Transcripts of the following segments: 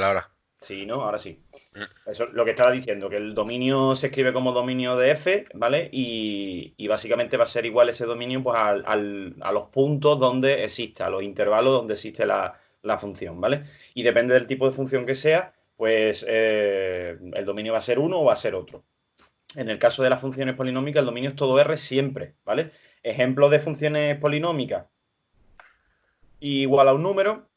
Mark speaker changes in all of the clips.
Speaker 1: Vale, ahora.
Speaker 2: Sí, ¿no? Ahora sí. Eso es lo que estaba diciendo, que el dominio se escribe como dominio de f, ¿vale? Y básicamente va a ser igual ese dominio pues, a los puntos donde existe, a los intervalos donde existe la función, ¿vale? Y depende del tipo de función que sea, pues el dominio va a ser uno o va a ser otro. En el caso de las funciones polinómicas, el dominio es todo R siempre, ¿vale? Ejemplos de funciones polinómicas, igual a un número,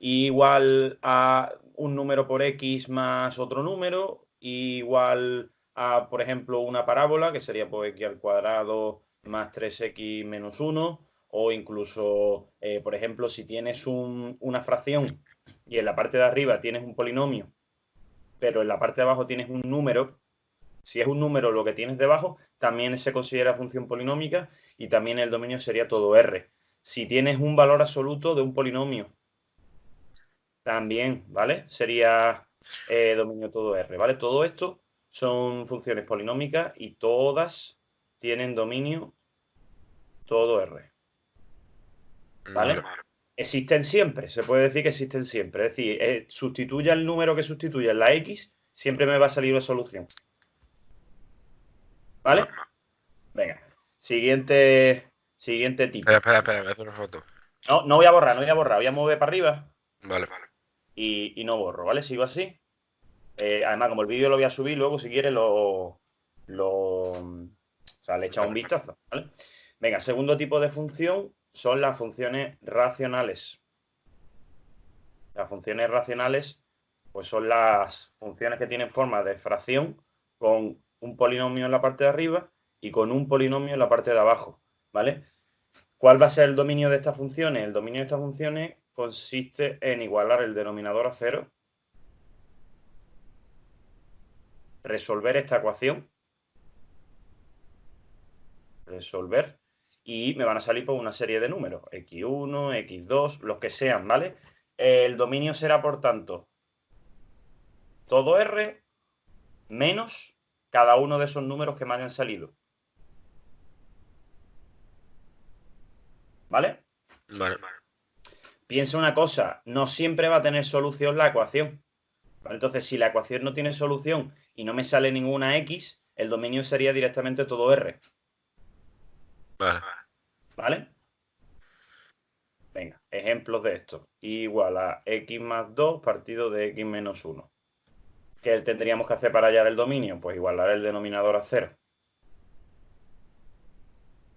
Speaker 2: igual a un número por x más otro número, igual a, por ejemplo, una parábola, que sería pues x al cuadrado más 3x menos 1, o incluso, por ejemplo, si tienes una fracción y en la parte de arriba tienes un polinomio, pero en la parte de abajo tienes un número, si es un número lo que tienes debajo, también se considera función polinómica y también el dominio sería todo R. Si tienes un valor absoluto de un polinomio, también, ¿vale? Sería dominio todo R, ¿vale? Todo esto son funciones polinómicas y todas tienen dominio todo R, ¿vale?
Speaker 1: Vale.
Speaker 2: Existen siempre, se puede decir que existen siempre. Es decir, sustituya el número que sustituya en la X, siempre me va a salir una solución. ¿Vale? Venga. Siguiente tipo.
Speaker 1: Espera, me hace una foto.
Speaker 2: No voy a borrar, voy a mover para arriba
Speaker 1: Vale.
Speaker 2: y no borro, ¿vale? Sigo así. Además, como el vídeo lo voy a subir, luego si quieres o sea, le echas un vistazo, ¿vale? Venga, segundo tipo de función son las funciones racionales. Las funciones racionales, pues son las funciones que tienen forma de fracción con un polinomio en la parte de arriba y con un polinomio en la parte de abajo, ¿vale? ¿Cuál va a ser el dominio de estas funciones? El dominio de estas funciones consiste en igualar el denominador a cero, resolver esta ecuación, resolver, y me van a salir por una serie de números, x1, x2, los que sean, ¿vale? El dominio será, por tanto, todo R menos cada uno de esos números que me hayan salido. ¿Vale?
Speaker 1: Vale.
Speaker 2: Piensa una cosa, no siempre va a tener solución la ecuación. ¿Vale? Entonces, si la ecuación no tiene solución y no me sale ninguna X, el dominio sería directamente todo R.
Speaker 1: Vale.
Speaker 2: ¿Vale? Venga, ejemplos de esto. Igual a x más 2 partido de x menos 1. ¿Qué tendríamos que hacer para hallar el dominio? Pues igualar el denominador a 0.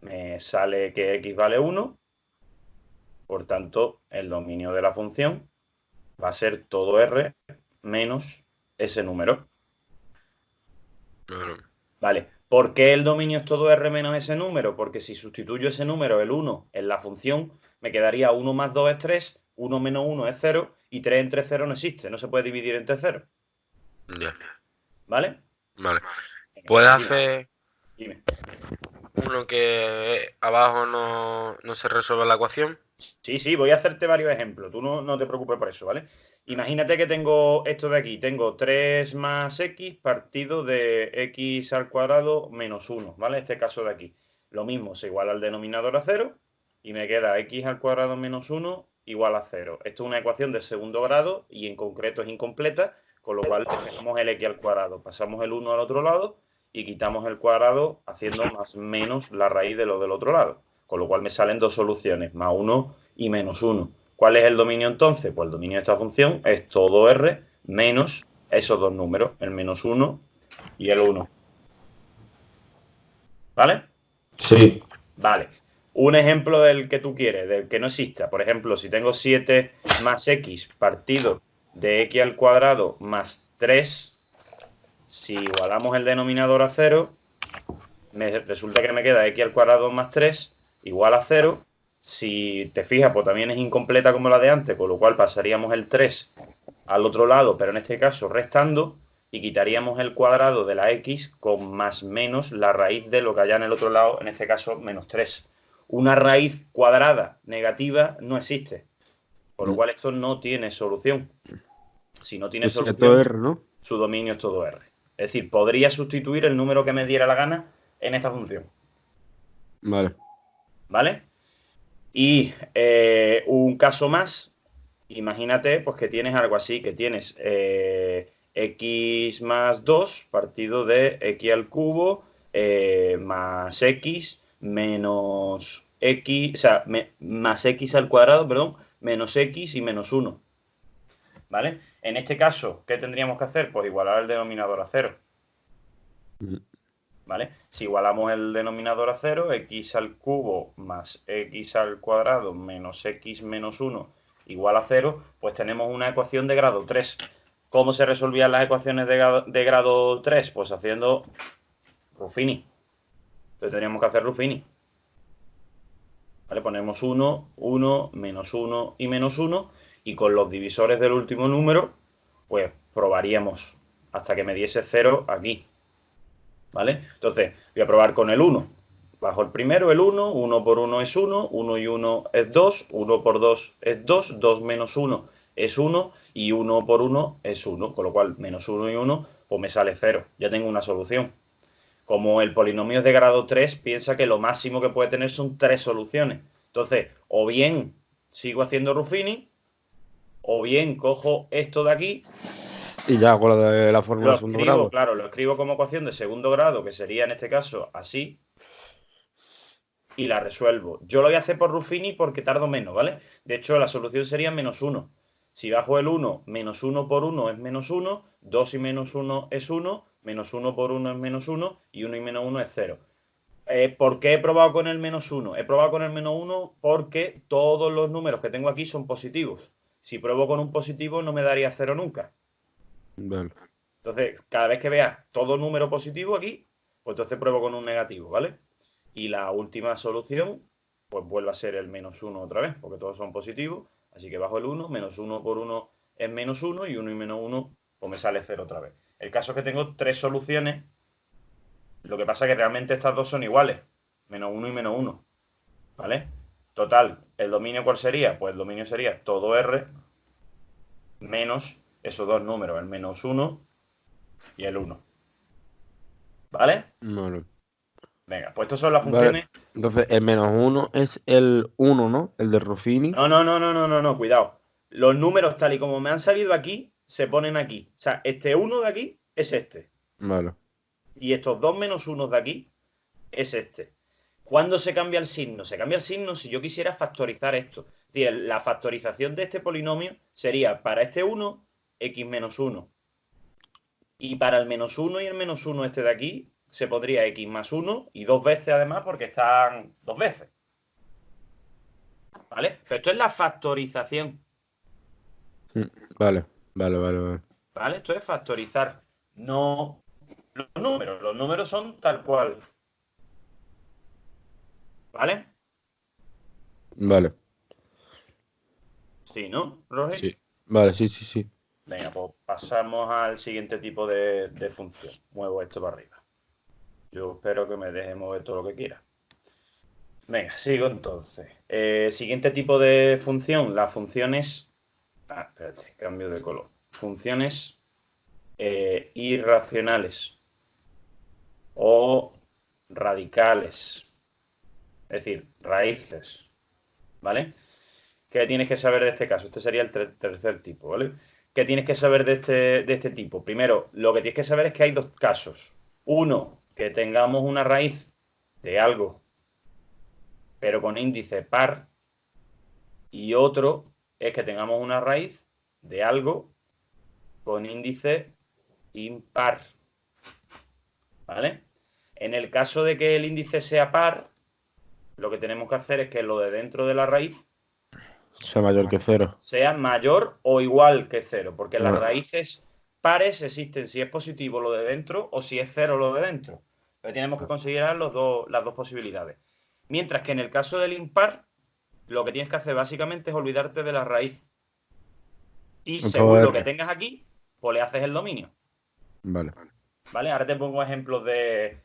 Speaker 2: Me sale que x vale 1. Por tanto, el dominio de la función va a ser todo R menos ese número.
Speaker 1: Vale.
Speaker 2: Vale. ¿Por qué el dominio es todo R menos ese número? Porque si sustituyo ese número, el 1, en la función, me quedaría 1 más 2 es 3, 1 menos 1 es 0 y 3 entre 0 no existe, no se puede dividir entre 0.
Speaker 1: Ya.
Speaker 2: ¿Vale?
Speaker 1: Vale.
Speaker 2: Venga,
Speaker 1: ¿Puedes
Speaker 2: dime,
Speaker 1: hacer
Speaker 2: dime.
Speaker 1: uno que abajo no se resuelva la ecuación?
Speaker 2: Sí, voy a hacerte varios ejemplos. Tú no te preocupes por eso, ¿vale? Imagínate que tengo esto de aquí. Tengo 3 más x partido de x al cuadrado menos 1, ¿vale? Este caso de aquí. Lo mismo, se iguala al denominador a 0 y me queda x al cuadrado menos 1 igual a 0. Esto es una ecuación de segundo grado y en concreto es incompleta, con lo cual despejamos el x al cuadrado. Pasamos el 1 al otro lado y quitamos el cuadrado haciendo más menos la raíz de lo del otro lado. Con lo cual me salen dos soluciones, más 1 y menos 1. ¿Cuál es el dominio entonces? Pues el dominio de esta función es todo R menos esos dos números, el menos 1 y el 1. ¿Vale?
Speaker 3: Sí.
Speaker 2: Vale. Un ejemplo del que tú quieres, del que no exista. Por ejemplo, si tengo 7 más x partido de x al cuadrado más 3, si igualamos el denominador a 0, resulta que me queda x al cuadrado más 3 igual a 0. Si te fijas, pues también es incompleta como la de antes, con lo cual pasaríamos el 3 al otro lado, pero en este caso restando, y quitaríamos el cuadrado de la x con más menos la raíz de lo que haya en el otro lado, en este caso menos 3. Una raíz cuadrada negativa no existe, por lo cual esto no tiene solución. Si no tiene
Speaker 3: Pues sería
Speaker 2: solución,
Speaker 3: todo R, ¿no?
Speaker 2: su dominio es todo R. Es decir, podría sustituir el número que me diera la gana en esta función.
Speaker 3: Vale.
Speaker 2: ¿Vale? Y un caso más, imagínate pues que tienes algo así, que tienes x más 2 partido de x al cubo más x menos x, o sea, más x al cuadrado, perdón, menos x y menos 1. ¿Vale? En este caso, ¿qué tendríamos que hacer? Pues igualar el denominador a 0. ¿Vale? Si igualamos el denominador a 0, x al cubo más x al cuadrado menos x menos 1 igual a 0, pues tenemos una ecuación de grado 3. ¿Cómo se resolvían las ecuaciones de grado 3? Pues haciendo Ruffini. Entonces tendríamos que hacer Ruffini. ¿Vale? Ponemos 1, 1, menos 1 y menos 1, y con los divisores del último número, pues probaríamos hasta que me diese 0 aquí. ¿Vale? Entonces, voy a probar con el 1. Bajo el primero, el 1, 1 por 1 es 1, 1 y 1 es 2, 1 por 2 es 2, 2 menos 1 es 1 y 1 por 1 es 1, con lo cual menos 1 y 1, pues me sale 0. Ya tengo una solución. Como el polinomio es de grado 3, piensa que lo máximo que puede tener son 3 soluciones. Entonces, o bien sigo haciendo Ruffini, o bien cojo esto de aquí.
Speaker 3: Y ya con lo de la fórmula
Speaker 2: Lo
Speaker 3: de segundo
Speaker 2: escribo,
Speaker 3: grado.
Speaker 2: claro, lo escribo como ecuación de segundo grado, que sería en este caso así, y la resuelvo. Yo lo voy a hacer por Ruffini porque tardo menos, ¿vale? De hecho, la solución sería menos 1. Si bajo el 1, menos 1 por 1 es menos 1, 2 y menos 1 es 1, menos 1 por 1 es menos 1, y 1 y menos 1 es 0. ¿Por qué he probado con el menos 1? He probado con el menos 1 porque todos los números que tengo aquí son positivos. Si pruebo con un positivo no me daría 0 nunca.
Speaker 3: Vale.
Speaker 2: Entonces, cada vez que veas todo número positivo aquí, pues entonces pruebo con un negativo, ¿vale? Y la última solución, pues vuelve a ser el menos 1 otra vez, porque todos son positivos. Así que bajo el 1, menos 1 por 1 es menos 1, y 1 y menos 1, pues me sale 0 otra vez. El caso es que tengo 3 soluciones. Lo que pasa es que realmente estas dos son iguales, menos 1 y menos 1, ¿vale? Total, ¿el dominio cuál sería? Pues el dominio sería todo R menos esos dos números, el menos 1 y el 1. ¿Vale?
Speaker 3: Vale.
Speaker 2: Venga, pues estas son las
Speaker 3: Vale.
Speaker 2: funciones.
Speaker 3: Entonces, el menos 1 es el 1, ¿no? El de Ruffini.
Speaker 2: No, cuidado. Los números tal y como me han salido aquí, se ponen aquí. O sea, este 1 de aquí es este.
Speaker 3: Vale.
Speaker 2: Y estos dos menos 1 de aquí es este. ¿Cuándo se cambia el signo? Se cambia el signo si yo quisiera factorizar esto. Es decir, la factorización de este polinomio sería para este 1, x menos 1. Y para el menos 1 y el menos 1 este de aquí, se pondría x más 1 y dos veces además porque están dos veces. ¿Vale? Pero esto es la factorización.
Speaker 3: Vale, vale, vale, vale.
Speaker 2: ¿Vale? Esto es factorizar. No los números. Los números son tal cual. ¿Vale?
Speaker 3: Vale.
Speaker 2: Sí, ¿no, Roger?
Speaker 3: Sí. Vale, sí, sí, sí.
Speaker 2: Venga, pues pasamos al siguiente tipo de función. Muevo esto para arriba. Yo espero que me deje mover todo lo que quiera. Venga, sigo entonces. Siguiente tipo de función. Las funciones... espérate, cambio de color. Funciones irracionales o radicales. Es decir, raíces. ¿Vale? ¿Qué tienes que saber de este caso? Este sería el tercer tipo, ¿vale? ¿Qué tienes que saber de este tipo? Primero, lo que tienes que saber es que hay dos casos. Uno, que tengamos una raíz de algo, pero con índice par. Y otro es que tengamos una raíz de algo con índice impar. ¿Vale? En el caso de que el índice sea par, lo que tenemos que hacer es que lo de dentro de la raíz
Speaker 3: Sea mayor que 0.
Speaker 2: sea mayor o igual que 0, porque las raíces pares existen si es positivo lo de dentro o si es 0 lo de dentro. Pero tenemos que considerar las dos posibilidades. Mientras que en el caso del impar, lo que tienes que hacer básicamente es olvidarte de la raíz. Y según lo que tengas aquí, pues le haces el dominio.
Speaker 3: Vale.
Speaker 2: ¿Vale? Ahora te pongo ejemplos de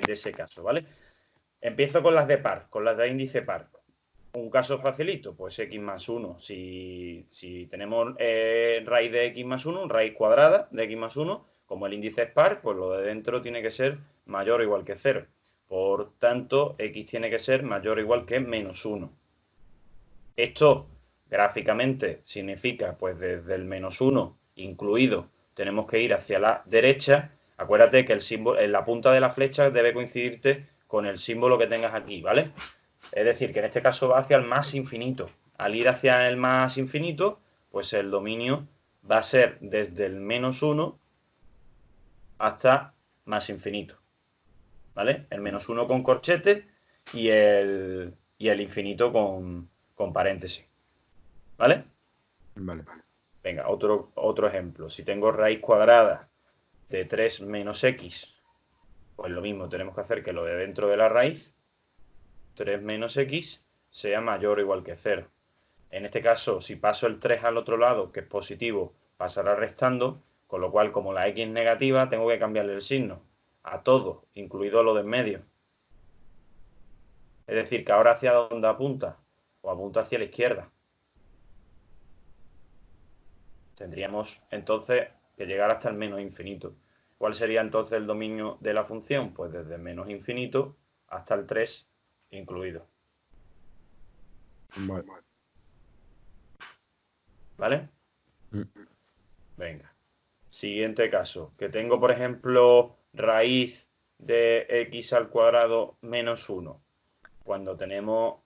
Speaker 2: ese caso, ¿vale? Empiezo con las de par, con las de índice par. Un caso facilito, pues x más 1. Si tenemos raíz de x más 1, raíz cuadrada de x más 1, como el índice es par, pues lo de dentro tiene que ser mayor o igual que 0. Por tanto, x tiene que ser mayor o igual que menos 1. Esto gráficamente significa, pues desde el -1 incluido, tenemos que ir hacia la derecha. Acuérdate que el símbolo, en la punta de la flecha debe coincidirte con el símbolo que tengas aquí, ¿vale? Es decir, que en este caso va hacia el más infinito. Al ir hacia el más infinito, pues el dominio va a ser desde el -1 hasta más infinito, ¿vale? El -1 con corchete y el infinito con paréntesis, ¿vale?
Speaker 3: Vale.
Speaker 2: Venga, otro ejemplo. Si tengo raíz cuadrada de 3 menos x, pues lo mismo, tenemos que hacer que lo de dentro de la raíz, 3 menos x, sea mayor o igual que 0. En este caso, si paso el 3 al otro lado, que es positivo, pasará restando, con lo cual, como la x es negativa, tengo que cambiarle el signo a todo, incluido lo de en medio. Es decir, que ahora hacia dónde apunta, o apunta hacia la izquierda. Tendríamos entonces que llegar hasta el menos infinito. ¿Cuál sería entonces el dominio de la función? Pues desde menos infinito hasta el 3 incluido.
Speaker 3: Vale.
Speaker 2: ¿Vale? Venga. Siguiente caso. Que tengo, por ejemplo, raíz de x al cuadrado menos 1. Cuando tenemos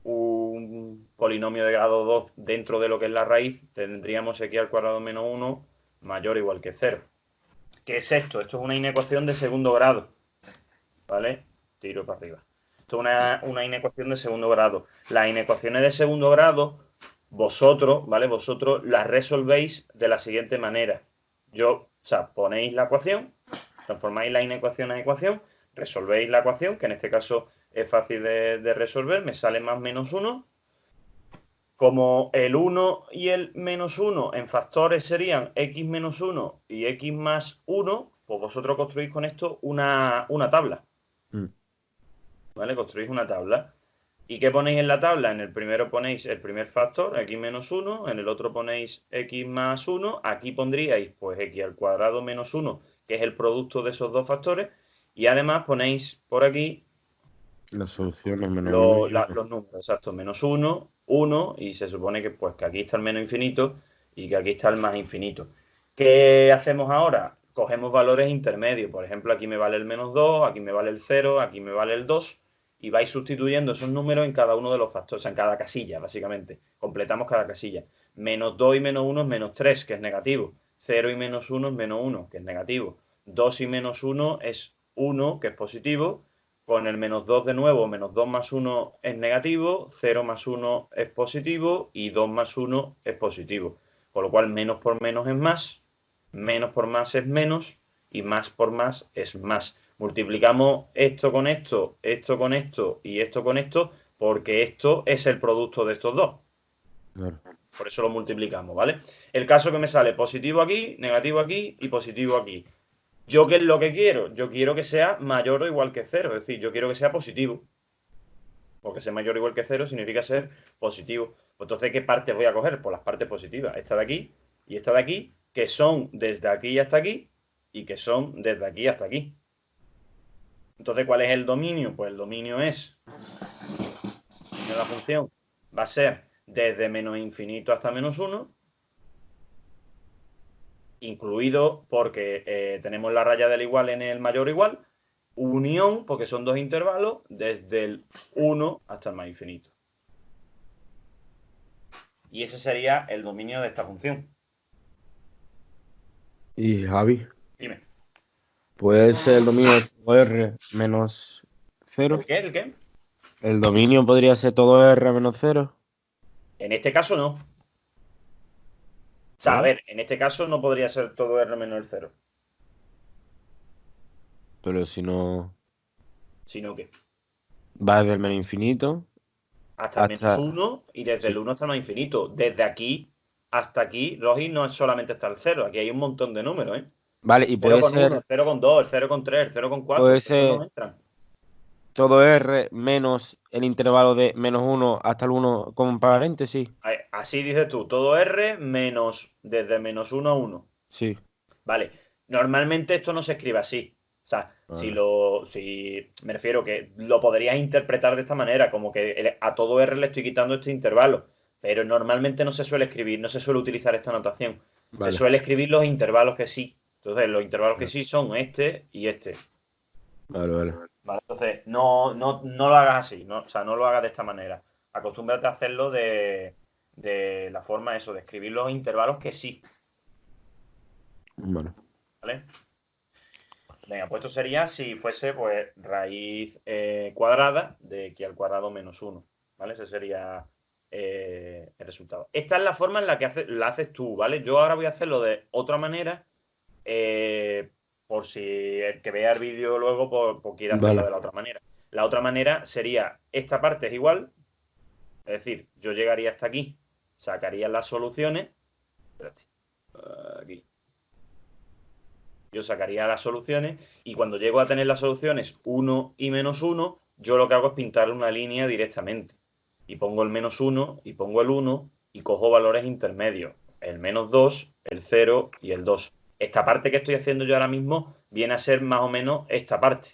Speaker 2: un polinomio de grado 2 dentro de lo que es la raíz, tendríamos x al cuadrado menos 1 mayor o igual que 0. ¿Qué es esto? Esto es una inecuación de segundo grado. ¿Vale? Tiro para arriba. Esto es una inecuación de segundo grado. Las inecuaciones de segundo grado, vosotros, ¿vale? Vosotros las resolvéis de la siguiente manera. O sea, ponéis la ecuación, transformáis la inecuación a ecuación, resolvéis la ecuación, que en este caso es fácil de resolver, me sale más menos 1. Como el 1 y el menos 1 en factores serían x menos 1 y x más 1, pues vosotros construís con esto una tabla. ¿Vale? Construís una tabla. ¿Y qué ponéis en la tabla? En el primero ponéis el primer factor, x menos 1, en el otro ponéis x más 1, aquí pondríais pues x al cuadrado menos 1, que es el producto de esos dos factores, y además ponéis por aquí
Speaker 3: Las soluciones menos
Speaker 2: los números, exacto, menos 1, 1, y se supone que pues que aquí está el menos infinito y que aquí está el más infinito. ¿Qué hacemos ahora? Cogemos valores intermedios, por ejemplo, aquí me vale el menos 2, aquí me vale el 0, aquí me vale el 2, y vais sustituyendo esos números en cada uno de los factores, o sea, en cada casilla, básicamente. Completamos cada casilla. Menos 2 y menos 1 es menos 3, que es negativo. 0 y menos 1 es menos 1, que es negativo. 2 y menos 1 es 1, que es positivo. Con el menos 2 de nuevo, menos 2 más 1 es negativo, 0 más 1 es positivo y 2 más 1 es positivo. Con lo cual, menos por menos es más, menos por más es menos y más por más es más. Multiplicamos esto con esto, esto con esto y esto con esto, porque esto es el producto de estos dos.
Speaker 3: Claro.
Speaker 2: Por eso lo multiplicamos, ¿vale? El caso que me sale positivo aquí, negativo aquí y positivo aquí. ¿Yo qué es lo que quiero? Yo quiero que sea mayor o igual que 0, es decir, yo quiero que sea positivo. Porque ser mayor o igual que 0 significa ser positivo. Pues entonces, ¿qué partes voy a coger? Pues las partes positivas. Esta de aquí y esta de aquí, que son desde aquí hasta aquí y que son desde aquí hasta aquí. Entonces, ¿cuál es el dominio? Pues el dominio es, de la función, va a ser desde menos infinito hasta menos 1, incluido porque tenemos la raya del igual en el mayor o igual, unión, porque son dos intervalos, desde el 1 hasta el más infinito. Y ese sería el dominio de esta función.
Speaker 3: Y Javi,
Speaker 2: Dime.
Speaker 3: ¿puede ser el dominio de todo R menos 0?
Speaker 2: ¿El qué? ¿El qué?
Speaker 3: ¿El dominio podría ser todo R menos 0?
Speaker 2: En este caso no. O sea,
Speaker 3: ¿No?
Speaker 2: a ver, en este caso no podría ser todo R menos el 0.
Speaker 3: Pero si no,
Speaker 2: Sino que
Speaker 3: va desde el menos infinito
Speaker 2: hasta el menos
Speaker 3: hasta...
Speaker 2: 1 y desde
Speaker 3: Sí.
Speaker 2: el 1 hasta el más infinito. Desde aquí hasta aquí, Rogi, no es solamente hasta el 0. Aquí hay un montón de números, ¿eh?
Speaker 3: Vale, y
Speaker 2: 0
Speaker 3: puede
Speaker 2: con 1,
Speaker 3: ser,
Speaker 2: el 0 con 2, el 0 con 3, el 0 con 4.
Speaker 3: puede
Speaker 2: Esos no
Speaker 3: ser
Speaker 2: entran.
Speaker 3: todo R menos el intervalo de menos 1 hasta el 1 con paréntesis.
Speaker 2: Así dices tú, todo R menos desde menos 1 a 1.
Speaker 3: Sí.
Speaker 2: Vale, normalmente esto no se escribe así. O sea,
Speaker 3: Vale.
Speaker 2: si me refiero que lo podrías interpretar de esta manera, como que a todo R le estoy quitando este intervalo. pero normalmente no se suele escribir, no se suele utilizar esta notación.
Speaker 3: Vale.
Speaker 2: Se suele escribir los intervalos que sí. Entonces, los intervalos que sí son este y este.
Speaker 3: Vale.
Speaker 2: ¿Vale? Entonces, no lo hagas así, o sea, no lo hagas de esta manera. Acostúmbrate a hacerlo de la forma eso, de escribir los intervalos que sí.
Speaker 3: Vale.
Speaker 2: ¿Vale? Venga, pues esto sería si fuese pues raíz cuadrada de x al cuadrado menos 1. ¿Vale? Ese sería el resultado. Esta es la forma en la que la haces tú, ¿vale? Yo ahora voy a hacerlo de otra manera, por si el que vea el vídeo luego pues quiere hacerlo de la otra manera. La otra manera sería, esta parte es igual, es decir, yo llegaría hasta aquí, sacaría las soluciones, espérate, aquí. Yo sacaría las soluciones y cuando llego a tener las soluciones 1 y menos 1, yo lo que hago es pintar una línea directamente. Y pongo el menos 1 y pongo el 1 y cojo valores intermedios. El menos 2, el 0 y el 2. Esta parte que estoy haciendo yo ahora mismo viene a ser más o menos esta parte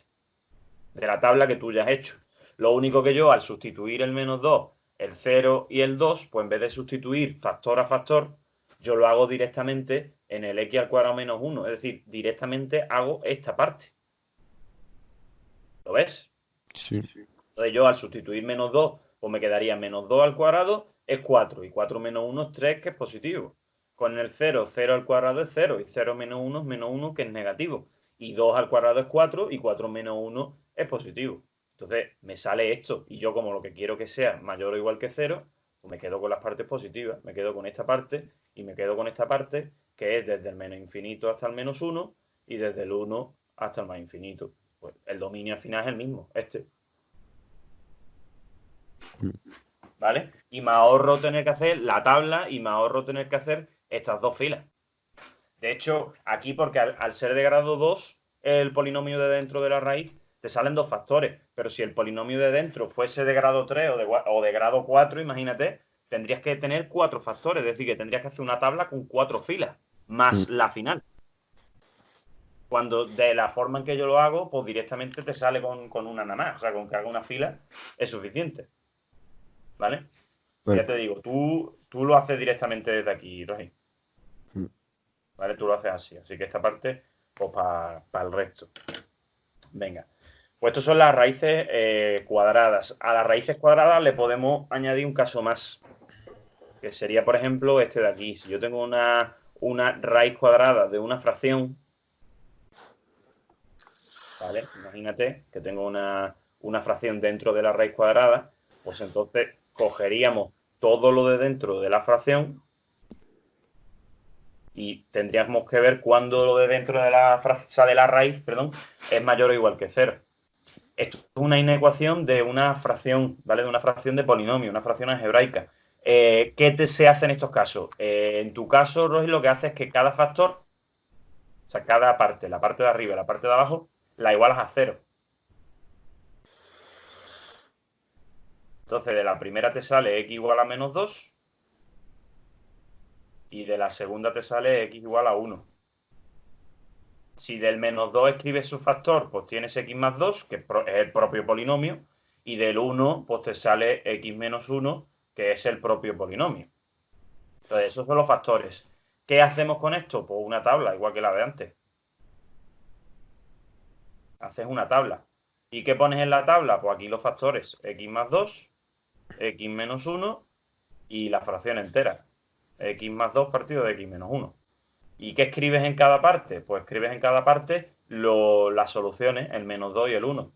Speaker 2: de la tabla que tú ya has hecho. Lo único que yo al sustituir el menos 2, el 0 y el 2, pues en vez de sustituir factor a factor, yo lo hago directamente en el x al cuadrado menos 1. Es decir, directamente hago esta parte. ¿Lo ves?
Speaker 3: Sí.
Speaker 2: Entonces yo al sustituir menos 2, pues me quedaría menos 2 al cuadrado es 4. Y 4 menos 1 es 3, que es positivo. Con el 0, 0 al cuadrado es 0. Y 0 menos 1 es menos 1, que es negativo. Y 2 al cuadrado es 4. Y 4 menos 1 es positivo. Entonces me sale esto. Y yo como lo que quiero que sea mayor o igual que 0, pues me quedo con las partes positivas. Me quedo con esta parte y me quedo con esta parte, que es desde el menos infinito hasta el menos 1 y desde el 1 hasta el más infinito. Pues el dominio al final es el mismo, este. ¿Vale? Y me ahorro tener que hacer la tabla y me ahorro tener que hacer estas dos filas. De hecho, aquí, porque al ser de grado 2, el polinomio de dentro de la raíz, te salen dos factores. Pero si el polinomio de dentro fuese de grado 3 o de grado 4, imagínate, tendrías que tener 4 factores. Es decir, que tendrías que hacer una tabla con 4 filas, más la final. Cuando de la forma en que yo lo hago, pues directamente te sale con una nada más. O sea, con que haga una fila es suficiente. ¿Vale? Ya te digo, tú lo haces directamente desde aquí, Rogi. ¿Vale? Tú lo haces así. Así que esta parte, pues para el resto. Venga. Pues estas son las raíces cuadradas. A las raíces cuadradas le podemos añadir un caso más. Que sería, por ejemplo, este de aquí. Si yo tengo una raíz cuadrada de una fracción, ¿vale? Imagínate que tengo una fracción dentro de la raíz cuadrada, pues entonces cogeríamos todo lo de dentro de la fracción y tendríamos que ver cuándo lo de dentro de la raíz, perdón, es mayor o igual que 0. Esto es una inecuación de una fracción, ¿vale? De una fracción de polinomio, una fracción algebraica. ¿Qué se hace en estos casos? En tu caso, Rogi, lo que hace es que cada factor, o sea, cada parte, la parte de arriba y la parte de abajo, la igualas a 0. Entonces, de la primera te sale x igual a menos 2 y de la segunda te sale x igual a 1. Si del menos 2 escribes su factor, pues tienes x más 2, que es el propio polinomio, y del 1, pues te sale x menos 1, que es el propio polinomio. Entonces, esos son los factores. ¿Qué hacemos con esto? Pues una tabla, igual que la de antes. Haces una tabla. ¿Y qué pones en la tabla? Pues aquí los factores, x más 2, x menos 1 y la fracción entera. X más 2 partido de x menos 1. ¿Y qué escribes en cada parte? Pues escribes en cada parte las soluciones, el menos 2 y el 1.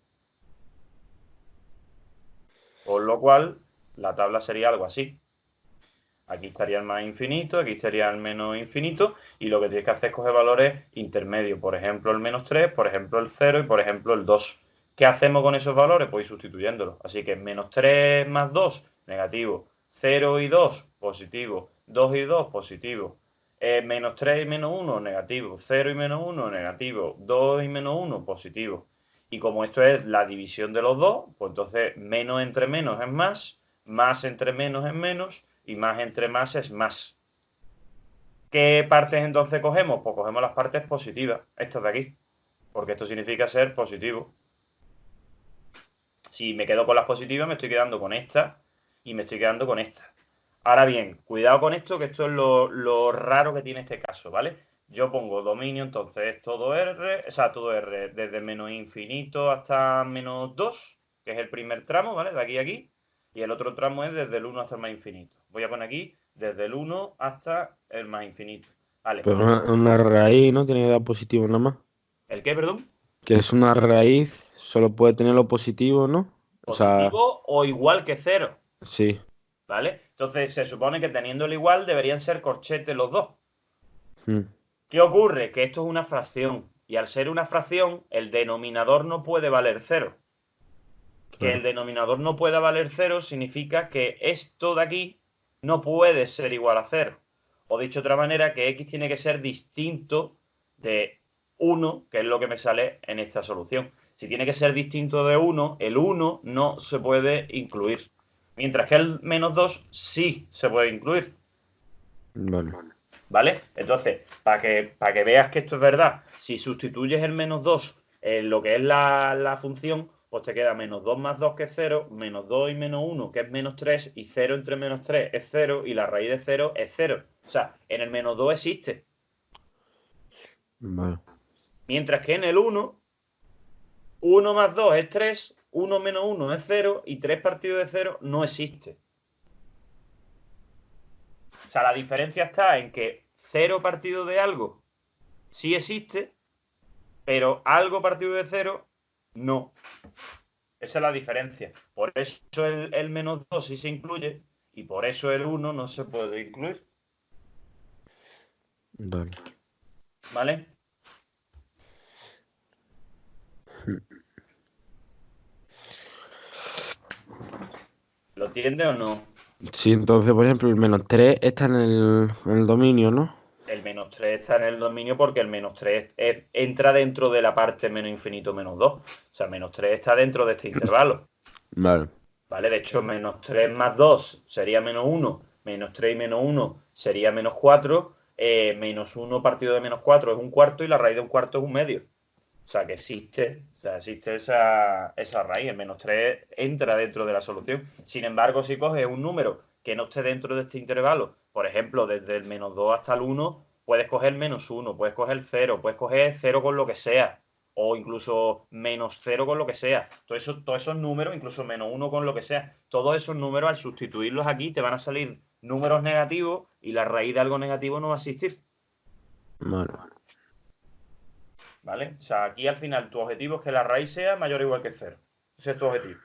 Speaker 2: Con lo cual, la tabla sería algo así. Aquí estaría el más infinito, aquí estaría el menos infinito, y lo que tienes que hacer es coger valores intermedios. Por ejemplo, el menos 3, por ejemplo, el 0 y por ejemplo, el 2. ¿Qué hacemos con esos valores? Pues ir sustituyéndolos. Así que menos 3 más 2, negativo. 0 y 2, positivo. 2 y 2, positivo. Menos 3 y menos 1, negativo. 0 y menos 1, negativo. 2 y menos 1, positivo. Y como esto es la división de los dos, pues entonces menos entre menos es más entre menos es menos, y más entre más es más. ¿Qué partes entonces cogemos? Pues cogemos las partes positivas, estas de aquí, porque esto significa ser positivo. Si me quedo con las positivas, me estoy quedando con esta y me estoy quedando con esta. Ahora bien, cuidado con esto, que esto es lo raro que tiene este caso, ¿vale? Yo pongo dominio, entonces es todo R, o sea, todo R desde menos infinito hasta menos 2, que es el primer tramo, ¿vale? De aquí a aquí. Y el otro tramo es desde el 1 hasta el más infinito. Voy a poner aquí desde el 1 hasta el más infinito. Vale.
Speaker 3: Pero una raíz no tiene que dar positivo nada más.
Speaker 2: ¿El qué, perdón?
Speaker 3: Que es una raíz, solo puede tener lo positivo, ¿no? O sea,
Speaker 2: Positivo o igual que 0,
Speaker 3: sí.
Speaker 2: ¿vale? Entonces se supone que teniendo el igual deberían ser corchetes los dos.
Speaker 3: Mm,
Speaker 2: ¿Qué ocurre? Que esto es una fracción. Y al ser una fracción, el denominador no puede valer 0. Que el
Speaker 3: claro.
Speaker 2: denominador no pueda valer 0 significa que esto de aquí no puede ser igual a 0. O dicho de otra manera, que x tiene que ser distinto de 1, que es lo que me sale en esta solución. Si tiene que ser distinto de 1, el 1 no se puede incluir. Mientras que el menos 2 sí se puede incluir.
Speaker 3: Vale.
Speaker 2: ¿Vale? Entonces, para que veas que esto es verdad, si sustituyes el menos 2 en lo que es la función, pues te queda menos 2 más 2 que es 0, menos 2 y menos 1 que es menos 3, y 0 entre menos 3 es 0, y la raíz de 0 es 0. O sea, en el menos 2 existe.
Speaker 3: Vale.
Speaker 2: Mientras que en el 1, 1 más 2 es 3, 1 menos 1 es 0, y 3 partido de 0 no existe. O sea, la diferencia está en que 0 partido de algo sí existe, pero algo partido de 0 no. Esa es la diferencia. Por eso el menos 2 sí se incluye, y por eso el 1 no se puede incluir.
Speaker 3: Vale.
Speaker 2: ¿Vale? ¿Lo entiende o no?
Speaker 3: Sí, entonces, por ejemplo, el menos 3 está en el dominio, ¿no?
Speaker 2: El menos 3 está en el dominio porque el menos 3 entra dentro de la parte menos infinito menos 2. O sea, menos 3 está dentro de este intervalo.
Speaker 3: Vale.
Speaker 2: ¿Vale? De hecho, menos 3 más 2 sería menos 1. Menos 3 y menos 1 sería menos 4. Menos 1 partido de menos 4 es un cuarto, y la raíz de un cuarto es un medio. O sea, que existe, esa raíz. El menos 3 entra dentro de la solución. Sin embargo, si coges un número que no esté dentro de este intervalo, por ejemplo, desde el menos 2 hasta el 1, puedes coger menos 1, puedes coger 0, puedes coger 0 con lo que sea, o incluso menos 0 con lo que sea. Todos esos números, incluso menos 1 con lo que sea, todos esos números, al sustituirlos aquí, te van a salir números negativos, y la raíz de algo negativo no va a existir.
Speaker 3: Vale.
Speaker 2: ¿Vale? O sea, aquí al final tu objetivo es que la raíz sea mayor o igual que 0. Ese es tu objetivo.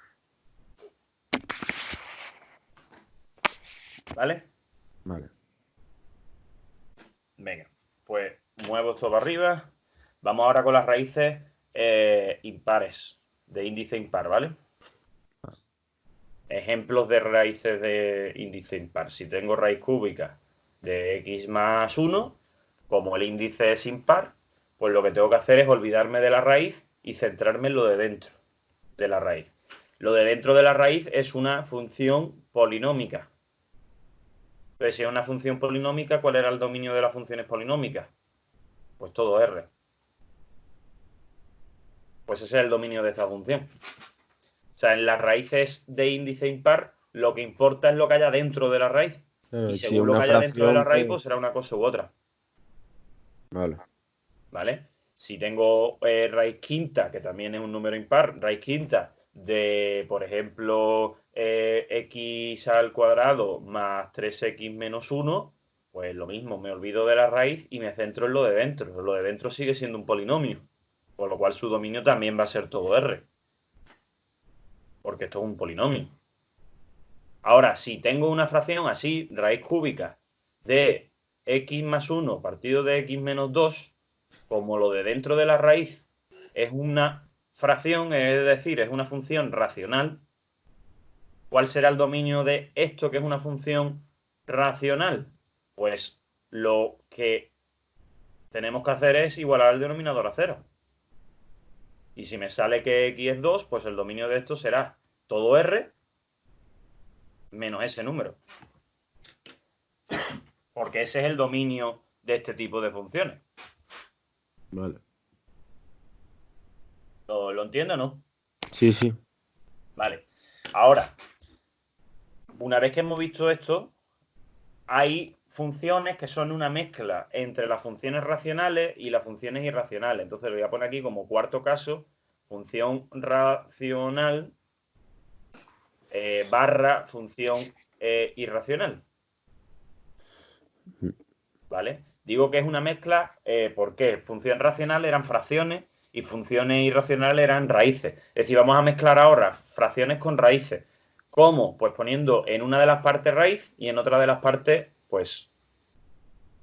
Speaker 2: ¿Vale?
Speaker 3: Vale.
Speaker 2: Venga, pues muevo esto para arriba. Vamos ahora con las raíces impares, de índice impar, ¿vale? Ejemplos de raíces de índice impar. Si tengo raíz cúbica de x más 1, como el índice es impar, pues lo que tengo que hacer es olvidarme de la raíz y centrarme en lo de dentro de la raíz. Lo de dentro de la raíz es una función polinómica. Entonces, si es una función polinómica, ¿cuál era el dominio de las funciones polinómicas? Pues todo R. Pues ese es el dominio de esta función. O sea, en las raíces de índice impar, lo que importa es lo que haya dentro de la raíz.
Speaker 3: Claro,
Speaker 2: Y
Speaker 3: si
Speaker 2: según lo
Speaker 3: una
Speaker 2: que haya dentro de la
Speaker 3: fracción,
Speaker 2: raíz,
Speaker 3: pues.
Speaker 2: pues será una cosa u otra.
Speaker 3: Vale.
Speaker 2: ¿Vale? Si tengo raíz quinta, que también es un número impar, raíz quinta de, por ejemplo, x al cuadrado más 3x menos 1, pues lo mismo, me olvido de la raíz y me centro en lo de dentro. Lo de dentro sigue siendo un polinomio, por lo cual su dominio también va a ser todo R, porque esto es un polinomio. Ahora, si tengo una fracción así, raíz cúbica de x más 1 partido de x menos 2, como lo de dentro de la raíz es una fracción, es decir, es una función racional, ¿cuál será el dominio de esto que es una función racional? Pues lo que tenemos que hacer es igualar el denominador a 0. Y si me sale que x es 2, pues el dominio de esto será todo R menos ese número. Porque ese es el dominio de este tipo de funciones.
Speaker 3: Vale.
Speaker 2: ¿Lo entiendo o no?
Speaker 3: Sí, sí.
Speaker 2: Vale. Ahora, una vez que hemos visto esto, hay funciones que son una mezcla entre las funciones racionales y las funciones irracionales. Entonces lo voy a poner aquí como cuarto caso, función racional barra función irracional. ¿Vale? Digo que es una mezcla, ¿por qué? Función racional eran fracciones y funciones irracionales eran raíces. Es decir, vamos a mezclar ahora fracciones con raíces. ¿Cómo? Pues poniendo en una de las partes raíz y en otra de las partes, pues,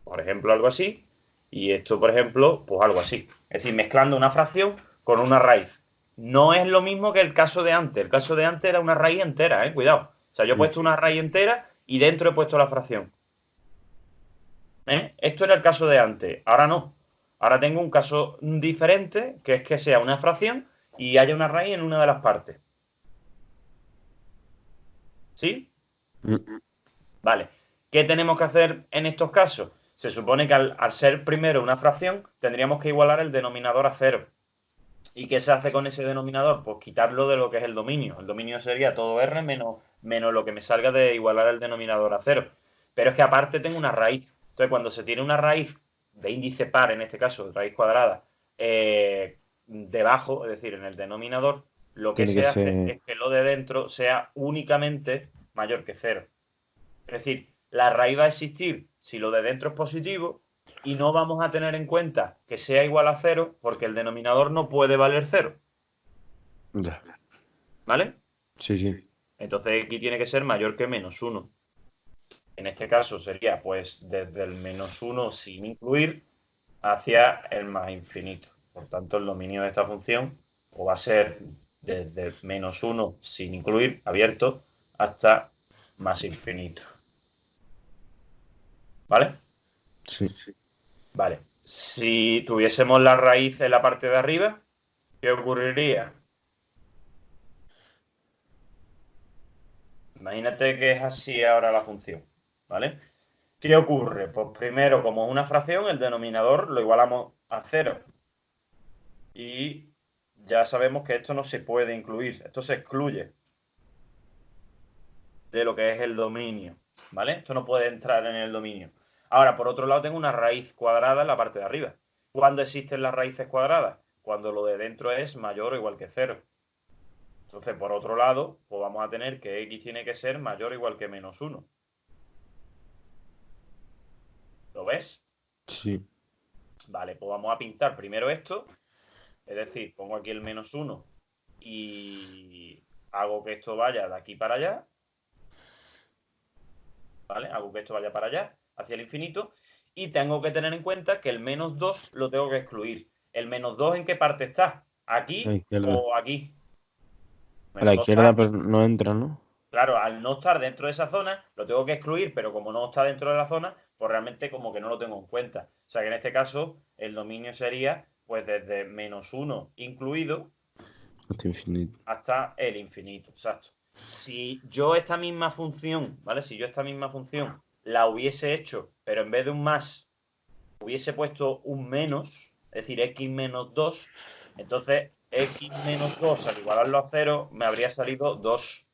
Speaker 2: por ejemplo, algo así. Y esto, por ejemplo, pues algo así. Es decir, mezclando una fracción con una raíz. No es lo mismo que el caso de antes. El caso de antes era una raíz entera, cuidado. O sea, yo he puesto una raíz entera y dentro he puesto la fracción. Esto era el caso de antes, ahora no. Ahora tengo un caso diferente, que es que sea una fracción y haya una raíz en una de las partes. ¿Sí? Vale. ¿Qué tenemos que hacer en estos casos? Se supone que al ser primero una fracción, tendríamos que igualar el denominador a 0. ¿Y qué se hace con ese denominador? Pues quitarlo de lo que es el dominio. El dominio sería todo R menos lo que me salga de igualar el denominador a 0. Pero es que aparte tengo una raíz. Entonces, cuando se tiene una raíz de índice par, en este caso, raíz cuadrada, debajo, es decir, en el denominador, lo que se hace es que lo de dentro sea únicamente mayor que 0. Es decir, la raíz va a existir si lo de dentro es positivo y no vamos a tener en cuenta que sea igual a 0 porque el denominador no puede valer 0. ¿Vale?
Speaker 3: Sí, sí.
Speaker 2: Entonces aquí tiene que ser mayor que menos 1. En este caso sería pues desde el menos 1 sin incluir hacia el más infinito. Por tanto, el dominio de esta función va a ser desde menos 1 sin incluir, abierto, hasta más infinito. ¿Vale?
Speaker 3: Sí.
Speaker 2: Vale. Si tuviésemos la raíz en la parte de arriba, ¿qué ocurriría? Imagínate que es así ahora la función, ¿vale? ¿Qué ocurre? Pues primero, como es una fracción, el denominador lo igualamos a 0. Y ya sabemos que esto no se puede incluir, esto se excluye de lo que es el dominio, ¿vale? Esto no puede entrar en el dominio. Ahora, por otro lado, tengo una raíz cuadrada en la parte de arriba. ¿Cuándo existen las raíces cuadradas? Cuando lo de dentro es mayor o igual que 0. Entonces, por otro lado, pues vamos a tener que x tiene que ser mayor o igual que menos 1. ¿Lo ves?
Speaker 3: Sí.
Speaker 2: Vale, pues vamos a pintar primero esto. Es decir, pongo aquí el menos 1 y hago que esto vaya de aquí para allá. ¿Vale? Hago que esto vaya para allá, hacia el infinito. Y tengo que tener en cuenta que el menos 2 lo tengo que excluir. ¿El menos 2 en qué parte está? ¿Aquí o aquí?
Speaker 3: A la izquierda, pero no entra, ¿no?
Speaker 2: Claro, al no estar dentro de esa zona, lo tengo que excluir, pero como no está dentro de la zona, pues realmente como que no lo tengo en cuenta. O sea que en este caso, el dominio sería pues desde menos 1 incluido hasta el infinito. Exacto. Si yo esta misma función, ¿vale? Si yo esta misma función la hubiese hecho, pero en vez de un más, hubiese puesto un menos, es decir, x menos 2, entonces x menos 2 al igualarlo a 0 me habría salido 2.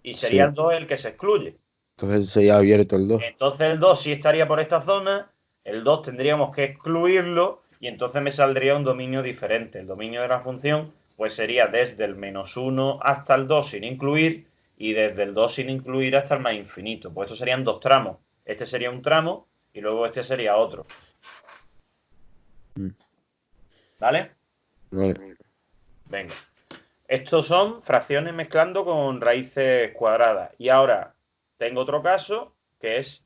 Speaker 2: Y sería el 2 el que se excluye.
Speaker 3: Entonces sería abierto el 2.
Speaker 2: Entonces el 2 sí estaría por esta zona, el 2 tendríamos que excluirlo y entonces me saldría un dominio diferente. El dominio de la función pues sería desde el menos 1 hasta el 2 sin incluir y desde el 2 sin incluir hasta el más infinito. Pues estos serían dos tramos. Este sería un tramo y luego este sería otro. ¿Vale?
Speaker 3: Vale.
Speaker 2: Venga. Estos son fracciones mezclando con raíces cuadradas. Y ahora tengo otro caso que es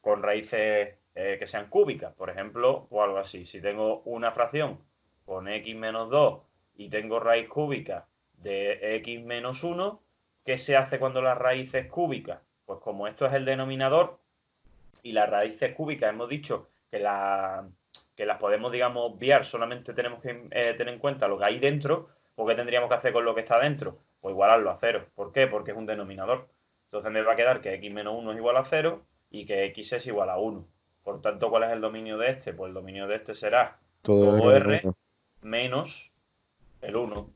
Speaker 2: con raíces que sean cúbicas, por ejemplo, o algo así. Si tengo una fracción con x menos 2 y tengo raíz cúbica de x menos 1, ¿qué se hace cuando la raíz es cúbica? Pues como esto es el denominador y las raíces cúbicas hemos dicho que las podemos, digamos, obviar, solamente tenemos que tener en cuenta lo que hay dentro, pues ¿qué tendríamos que hacer con lo que está dentro? Pues igualarlo a 0. ¿Por qué? Porque es un denominador. Entonces me va a quedar que x menos 1 es igual a 0 y que x es igual a 1. Por tanto, ¿cuál es el dominio de este? Pues el dominio de este será todo R menos el 1.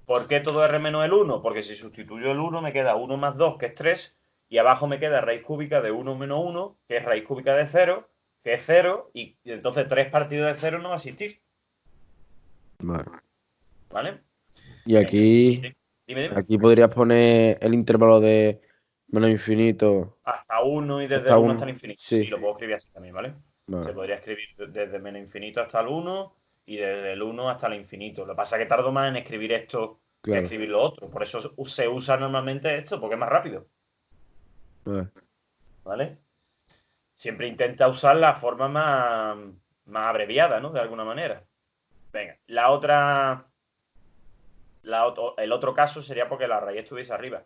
Speaker 2: ¿Por qué todo R menos el 1? Porque si sustituyo el 1 me queda 1 más 2, que es 3, y abajo me queda raíz cúbica de 1 menos 1, que es raíz cúbica de 0, que es 0, y entonces 3 partido de 0 no va a existir.
Speaker 3: Vale.
Speaker 2: ¿Vale?
Speaker 3: Y aquí,
Speaker 2: Dime.
Speaker 3: aquí podrías poner el intervalo de menos infinito.
Speaker 2: Hasta 1 y desde
Speaker 3: hasta
Speaker 2: el 1
Speaker 3: un-
Speaker 2: hasta el infinito.
Speaker 3: sí.
Speaker 2: Sí, lo puedo escribir así también, ¿vale?
Speaker 3: Vale.
Speaker 2: Se podría escribir desde menos infinito hasta el 1 y desde el 1 hasta el infinito. Lo que pasa es que tardo más en escribir esto que
Speaker 3: Claro.
Speaker 2: escribir lo otro. Por eso se usa normalmente esto, porque es más rápido.
Speaker 3: Vale.
Speaker 2: ¿Vale? Siempre intenta usar la forma más abreviada, ¿no? De alguna manera. Venga, el otro caso sería porque la raíz estuviese arriba.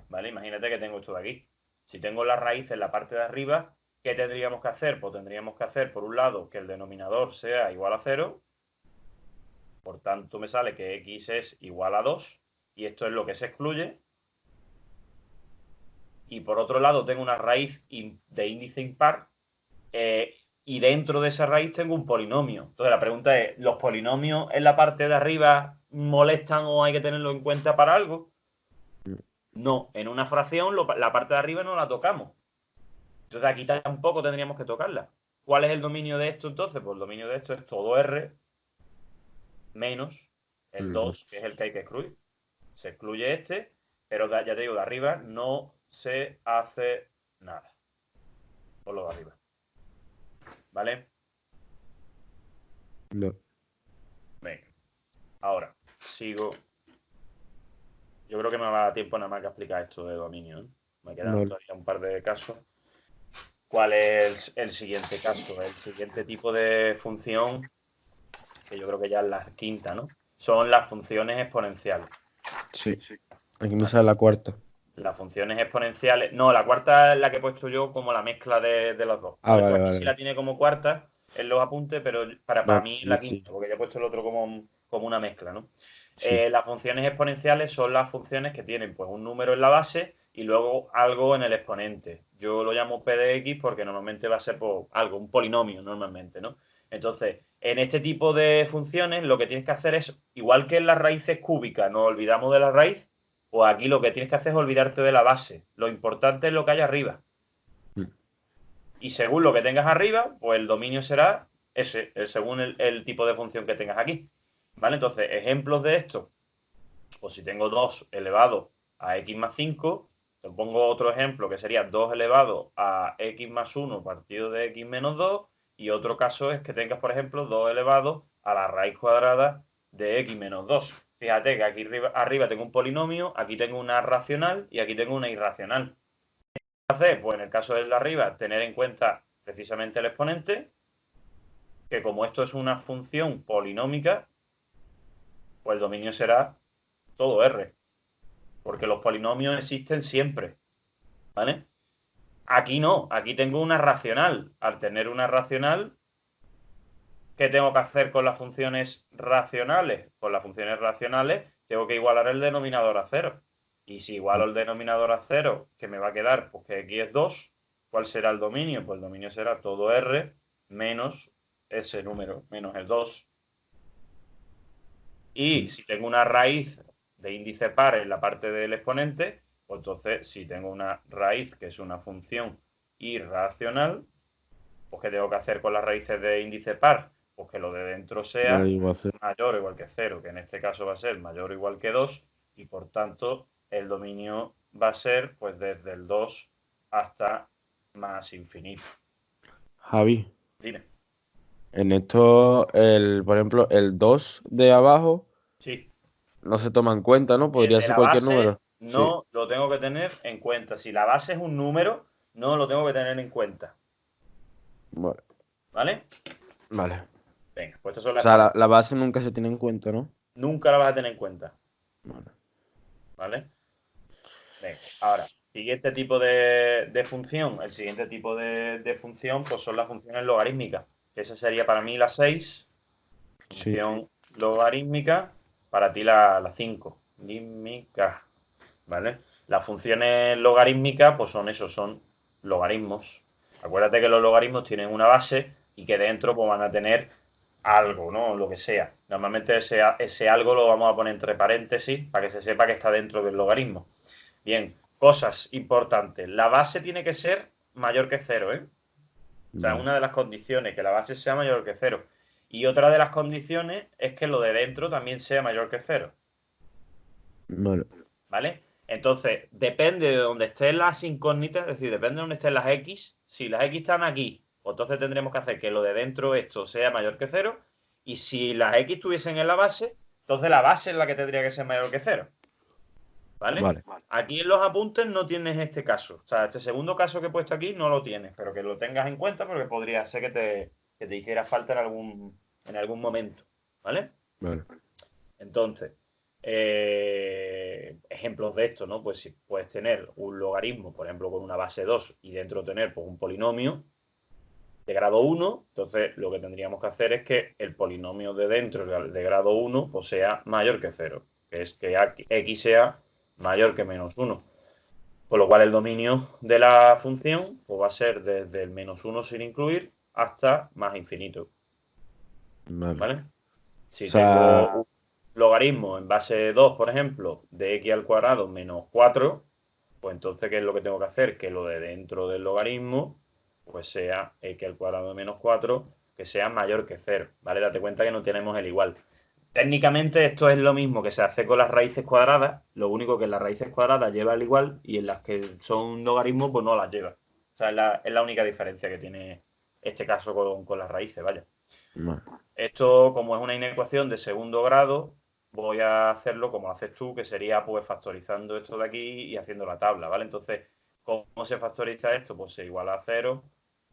Speaker 2: ¿Vale? Imagínate que tengo esto de aquí. Si tengo la raíz en la parte de arriba, ¿qué tendríamos que hacer? Pues tendríamos que hacer, por un lado, que el denominador sea igual a 0. Por tanto, me sale que x es igual a 2. Y esto es lo que se excluye. Y por otro lado, tengo una raíz de índice impar. Y dentro de esa raíz tengo un polinomio. Entonces, la pregunta es, ¿los polinomios en la parte de arriba molestan o hay que tenerlo en cuenta para algo? No, en una fracción la parte de arriba no la tocamos. Entonces aquí tampoco tendríamos que tocarla. ¿Cuál es el dominio de esto entonces? Pues el dominio de esto es todo R menos el 2, que es el que hay que excluir. Se excluye este, pero ya te digo, de arriba no se hace nada. Por lo de arriba. ¿Vale?
Speaker 3: No.
Speaker 2: Venga. Ahora, sigo. Yo creo que me va a dar tiempo nada más que explicar esto de dominio, ¿eh? Me quedan todavía un par de casos. ¿Cuál es el siguiente caso? El siguiente tipo de función, que yo creo que ya es la quinta, ¿no? Son las funciones exponenciales.
Speaker 3: Sí. Aquí me sale la cuarta.
Speaker 2: Las funciones exponenciales. No, la cuarta es la que he puesto yo como la mezcla de los dos.
Speaker 3: Ah,
Speaker 2: Tú
Speaker 3: vale,
Speaker 2: aquí sí la tiene como cuarta en los apuntes, pero para
Speaker 3: No,
Speaker 2: mí
Speaker 3: sí,
Speaker 2: la
Speaker 3: sí.
Speaker 2: quinta, porque ya he puesto el otro como una mezcla, ¿no?
Speaker 3: Sí.
Speaker 2: Las funciones exponenciales son las funciones que tienen pues un número en la base y luego algo en el exponente. Yo lo llamo p de x porque normalmente va a ser pues, algo, un polinomio normalmente, ¿no? Entonces, en este tipo de funciones lo que tienes que hacer es, igual que en las raíces cúbicas, nos olvidamos de la raíz, pues aquí lo que tienes que hacer es olvidarte de la base. Lo importante es lo que hay arriba. Y según lo que tengas arriba, pues el dominio será ese, según el tipo de función que tengas aquí. ¿Vale? Entonces, ejemplos de esto. Pues si tengo 2 elevado a x más 5, te pongo otro ejemplo que sería 2 elevado a x más 1 partido de x menos 2. Y otro caso es que tengas, por ejemplo, 2 elevado a la raíz cuadrada de x menos 2. Fíjate que aquí arriba tengo un polinomio, aquí tengo una racional y aquí tengo una irracional. ¿Qué hacer? Pues en el caso del de arriba, tener en cuenta precisamente el exponente, que como esto es una función polinómica, pues el dominio será todo R, porque los polinomios existen siempre, ¿vale? Aquí no, aquí tengo una racional. Al tener una racional, ¿qué tengo que hacer con las funciones racionales? Con las funciones racionales tengo que igualar el denominador a 0. Y si igualo el denominador a 0, ¿qué me va a quedar? Pues que x es 2. ¿Cuál será el dominio? Pues el dominio será todo R menos ese número, menos el 2. Y si tengo una raíz de índice par en la parte del exponente, pues entonces si tengo una raíz que es una función irracional, pues ¿qué tengo que hacer con las raíces de índice par? Pues que lo de dentro sea mayor o igual que 0, que en este caso va a ser mayor o igual que 2, y por tanto el dominio va a ser pues desde el 2 hasta más infinito.
Speaker 3: Javi,
Speaker 2: Dime.
Speaker 3: en esto, por ejemplo, el 2 de abajo
Speaker 2: Sí.
Speaker 3: no se toma en cuenta, ¿no?
Speaker 2: El
Speaker 3: Podría
Speaker 2: de
Speaker 3: ser
Speaker 2: la
Speaker 3: cualquier
Speaker 2: base
Speaker 3: número.
Speaker 2: no lo tengo que tener en cuenta. Si la base es un número, no lo tengo que tener en cuenta.
Speaker 3: Vale.
Speaker 2: ¿Vale?
Speaker 3: Vale.
Speaker 2: Venga, pues estas son
Speaker 3: O
Speaker 2: las
Speaker 3: sea, la base nunca se tiene en cuenta, ¿no?
Speaker 2: Nunca la vas a tener en cuenta.
Speaker 3: Vale.
Speaker 2: ¿Vale? Venga, ahora, siguiente tipo de función. El siguiente tipo de función pues son las funciones logarítmicas. Esa sería para mí la 6. Función logarítmica. Para ti la 5. Logarítmica. ¿Vale? Las funciones logarítmicas pues son eso, son logaritmos. Acuérdate que los logaritmos tienen una base y que dentro pues, van a tener algo, ¿no? Lo que sea. Normalmente ese algo lo vamos a poner entre paréntesis para que se sepa que está dentro del logaritmo. Bien, cosas importantes. La base tiene que ser mayor que 0, ¿eh? O sea, una de las condiciones, que la base sea mayor que 0. Y otra de las condiciones es que lo de dentro también sea mayor que 0.
Speaker 3: Vale.
Speaker 2: ¿Vale? Entonces, depende de donde estén las incógnitas, es decir, depende de donde estén las X. Si las X están aquí, pues entonces tendremos que hacer que lo de dentro esto sea mayor que 0. Y si las X estuviesen en la base, entonces la base es la que tendría que ser mayor que 0. ¿Vale?
Speaker 3: Vale.
Speaker 2: Aquí en los apuntes no tienes este caso. O sea, este segundo caso que he puesto aquí no lo tienes, pero que lo tengas en cuenta porque podría ser que te hiciera falta en algún momento. ¿Vale?
Speaker 3: Vale.
Speaker 2: Entonces, ejemplos de esto, ¿no? Pues si puedes tener un logaritmo, por ejemplo, con una base 2 y dentro tener pues, un polinomio de grado 1, entonces lo que tendríamos que hacer es que el polinomio de dentro de grado 1 pues, sea mayor que 0, que es que x sea mayor que menos 1. Con lo cual el dominio de la función pues, va a ser desde el menos 1 sin incluir hasta más infinito.
Speaker 3: Vale.
Speaker 2: ¿Vale? Si
Speaker 3: O sea,
Speaker 2: tengo un logaritmo en base 2, por ejemplo, de x al cuadrado menos 4, pues entonces, ¿qué es lo que tengo que hacer? Que lo de dentro del logaritmo, pues sea x al cuadrado menos 4, que sea mayor que 0, ¿vale? Date cuenta que no tenemos el igual. Técnicamente esto es lo mismo que se hace con las raíces cuadradas, lo único que en las raíces cuadradas lleva el igual y en las que son logaritmos, pues no las lleva. O sea, es la única diferencia que tiene este caso con las raíces, vaya.
Speaker 3: vale.
Speaker 2: Esto, como es una inecuación de segundo grado, voy a hacerlo como haces tú, que sería pues factorizando esto de aquí y haciendo la tabla, ¿vale? Entonces, ¿cómo se factoriza esto? Pues se iguala a 0,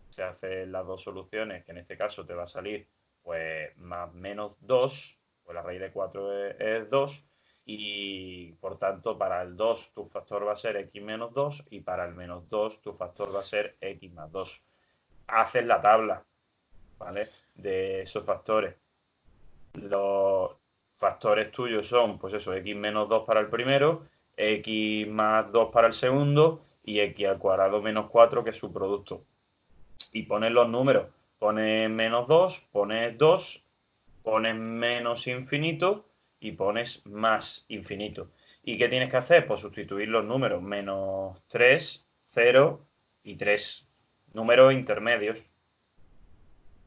Speaker 2: se hacen las dos soluciones, que en este caso te va a salir pues más menos 2, pues la raíz de 4 es 2, y por tanto para el 2 tu factor va a ser x menos 2 y para el menos 2 tu factor va a ser x más 2. Haces la tabla, ¿vale? De esos factores. Los factores tuyos son, pues eso, x menos 2 para el primero, x más 2 para el segundo y x al cuadrado menos 4, que es su producto. Y pones los números. Pones menos 2, pones 2, pones menos infinito y pones más infinito. ¿Y qué tienes que hacer? Pues sustituir los números menos 3, 0 y 3. Números intermedios.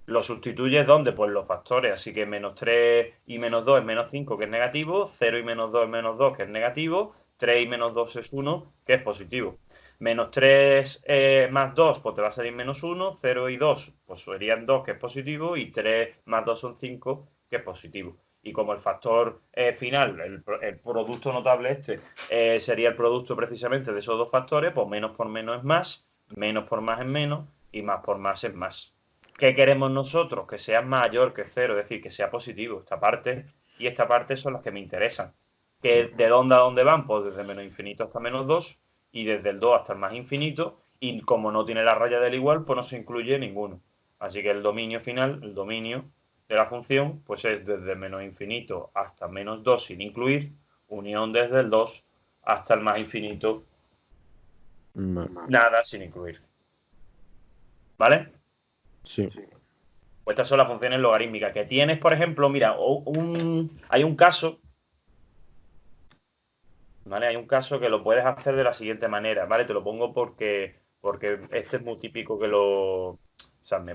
Speaker 2: Lo sustituyes ¿dónde? Pues los factores. Así que menos 3 y menos 2 es menos 5, que es negativo. 0 y menos 2 es menos 2, que es negativo. 3 y menos 2 es 1, que es positivo. Menos 3 más 2, pues te va a salir menos 1. 0 y 2, pues serían 2, que es positivo. Y 3 más 2 son 5, que es positivo. Y como el factor final, el producto notable sería el producto precisamente de esos dos factores, pues menos por menos es más, menos por más es menos y más por más es más. ¿Qué queremos nosotros? Que sea mayor que 0, es decir, que sea positivo. Esta parte y esta parte son las que me interesan. ¿De dónde a dónde van? Pues desde menos infinito hasta menos 2 y desde el 2 hasta el más infinito. Y como no tiene la raya del igual, pues no se incluye ninguno. Así que el dominio final, el dominio de la función, pues es desde menos infinito hasta menos 2 sin incluir, unión desde el 2 hasta el más infinito, nada sin incluir. ¿Vale?
Speaker 3: Sí.
Speaker 2: Pues estas son las funciones logarítmicas. Que tienes, por ejemplo, mira, hay un caso, ¿vale? Hay un caso que lo puedes hacer de la siguiente manera, ¿vale? Te lo pongo porque este es muy típico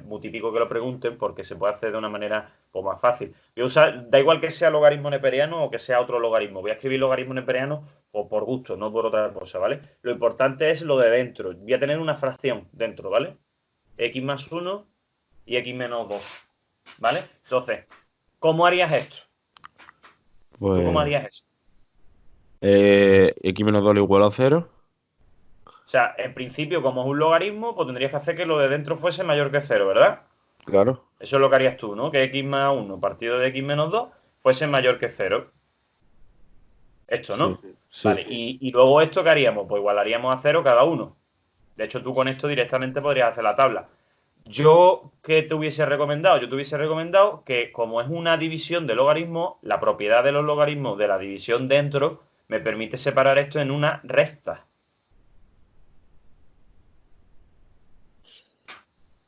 Speaker 2: muy típico que lo pregunten porque se puede hacer de una manera pues, más fácil. Da igual que sea logaritmo neperiano o que sea otro logaritmo. Voy a escribir logaritmo neperiano por gusto, no por otra cosa, ¿vale? Lo importante es lo de dentro. Voy a tener una fracción dentro, ¿vale? X más 1 y x menos 2. ¿Vale? Entonces, ¿cómo harías esto? ¿Tú cómo
Speaker 3: Pues
Speaker 2: harías eso?
Speaker 3: x menos 2 igual a 0.
Speaker 2: O sea, en principio, como es un logaritmo, pues tendrías que hacer que lo de dentro fuese mayor que 0, ¿verdad?
Speaker 3: Claro.
Speaker 2: Eso es lo que harías tú, ¿no? Que x más 1 partido de x menos 2 fuese mayor que 0. Esto, ¿no?
Speaker 3: Sí.
Speaker 2: Vale, y luego esto, ¿qué haríamos? Pues igualaríamos a 0 cada uno. De hecho, tú con esto directamente podrías hacer la tabla. Yo, ¿qué te hubiese recomendado? Yo te hubiese recomendado que, como es una división de logaritmos, la propiedad de los logaritmos de la división dentro me permite separar esto en una recta.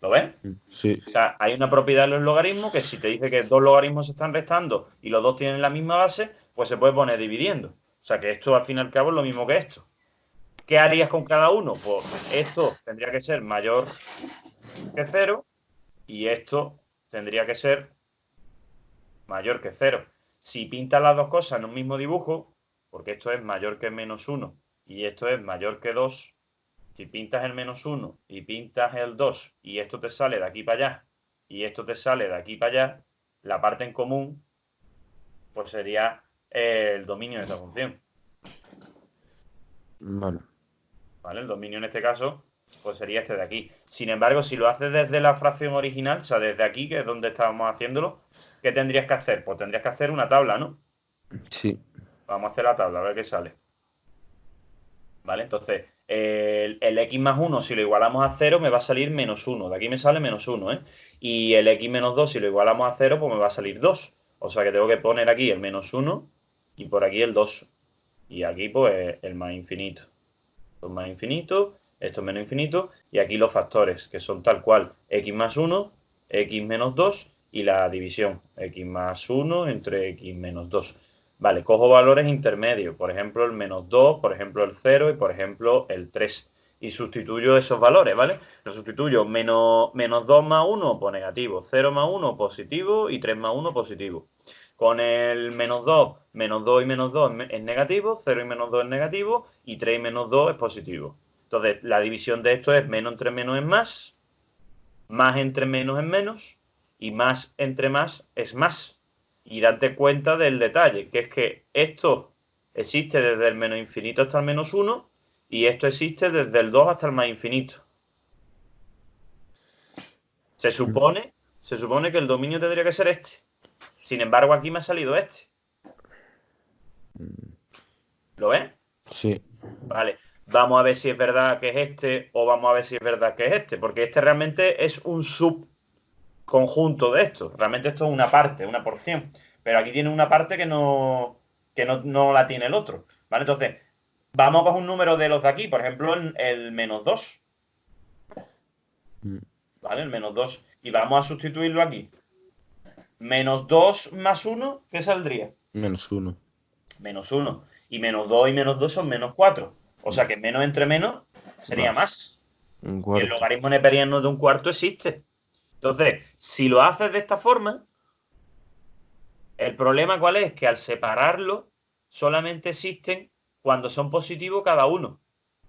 Speaker 2: ¿Lo ves?
Speaker 3: Sí.
Speaker 2: O sea, hay una propiedad en los logaritmos que si te dice que dos logaritmos se están restando y los dos tienen la misma base, pues se puede poner dividiendo. O sea, que esto al fin y al cabo es lo mismo que esto. ¿Qué harías con cada uno? Pues esto tendría que ser mayor que 0 y esto tendría que ser mayor que 0. Si pintas las dos cosas en un mismo dibujo, porque esto es mayor que -1 y esto es mayor que 2, si pintas el -1 y pintas el 2 y esto te sale de aquí para allá y esto te sale de aquí para allá, la parte en común pues sería el dominio de esta función.
Speaker 3: Vale.
Speaker 2: ¿Vale? El dominio en este caso pues sería este de aquí. Sin embargo, si lo haces desde la fracción original, o sea, desde aquí, que es donde estábamos haciéndolo, ¿qué tendrías que hacer? Pues tendrías que hacer una tabla, ¿no?
Speaker 3: Sí.
Speaker 2: Vamos a hacer la tabla, a ver qué sale. ¿Vale? Entonces, el x más 1, si lo igualamos a 0, me va a salir -1. De aquí me sale -1, ¿eh? Y el x menos 2, si lo igualamos a 0, pues me va a salir 2. O sea que tengo que poner aquí el -1 y por aquí el 2. Y aquí, pues, el más infinito. Esto es más infinito, esto es menos infinito. Y aquí los factores, que son tal cual. X más 1, x menos 2 y la división. X más 1 entre x menos 2. Vale, cojo valores intermedios, por ejemplo el -2, por ejemplo el 0 y por ejemplo el 3. Y sustituyo esos valores, ¿vale? Lo sustituyo -2 más 1, pues negativo, 0 más 1, positivo y 3 más 1, positivo. Con el -2 y menos 2 es negativo, 0 y menos 2 es negativo y 3 y menos 2 es positivo. Entonces, la división de esto es menos entre menos es más entre menos es menos y más entre más es más. Y date cuenta del detalle, que es que esto existe desde el menos infinito hasta el -1 y esto existe desde el 2 hasta el más infinito. Se supone que el dominio tendría que ser este. Sin embargo, aquí me ha salido este. ¿Lo ves?
Speaker 3: Sí.
Speaker 2: Vale. Vamos a ver si es verdad que es este o vamos a ver si es verdad que es este. Porque este realmente es un subconjunto de esto. Realmente esto es una parte, una porción. Pero aquí tiene una parte que no la tiene el otro. ¿Vale? Entonces, vamos a coger un número de los de aquí. Por ejemplo, el -2. ¿Vale? El -2. Y vamos a sustituirlo aquí. -2 más 1, ¿qué saldría?
Speaker 3: -1.
Speaker 2: -1. Y -2 y menos 2 son -4. O sea que menos entre menos sería más.
Speaker 3: Un
Speaker 2: Y el
Speaker 3: cuarto.
Speaker 2: logaritmo neperiano de un cuarto existe. Entonces, si lo haces de esta forma, el problema ¿cuál es? Que al separarlo, solamente existen cuando son positivos cada uno.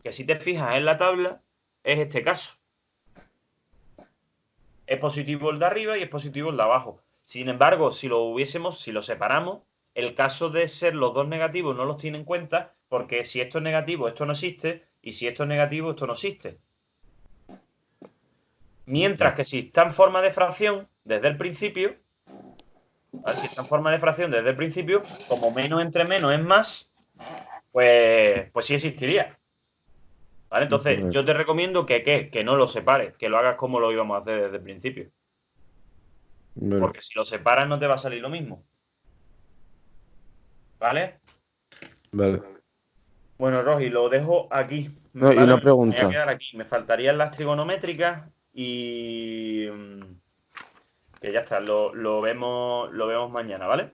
Speaker 2: Que si te fijas en la tabla, es este caso. Es positivo el de arriba y es positivo el de abajo. Sin embargo, si lo separamos, el caso de ser los dos negativos no los tiene en cuenta, porque si esto es negativo, esto no existe, y si esto es negativo, esto no existe. Mientras que si está en forma de fracción desde el principio, ¿vale? Si está en forma de fracción desde el principio, como menos entre menos es más, pues sí existiría. ¿Vale? Entonces, yo te recomiendo que no lo separes, que lo hagas como lo íbamos a hacer desde el principio.
Speaker 3: Vale.
Speaker 2: Porque si lo separas no te va a salir lo mismo. ¿Vale?
Speaker 3: Vale.
Speaker 2: Bueno, Rogi, lo dejo aquí.
Speaker 3: No, y
Speaker 2: ¿vale?
Speaker 3: una
Speaker 2: Me voy a
Speaker 3: pregunta.
Speaker 2: quedar aquí. Me faltarían las trigonométricas y que ya está, lo vemos mañana, ¿vale?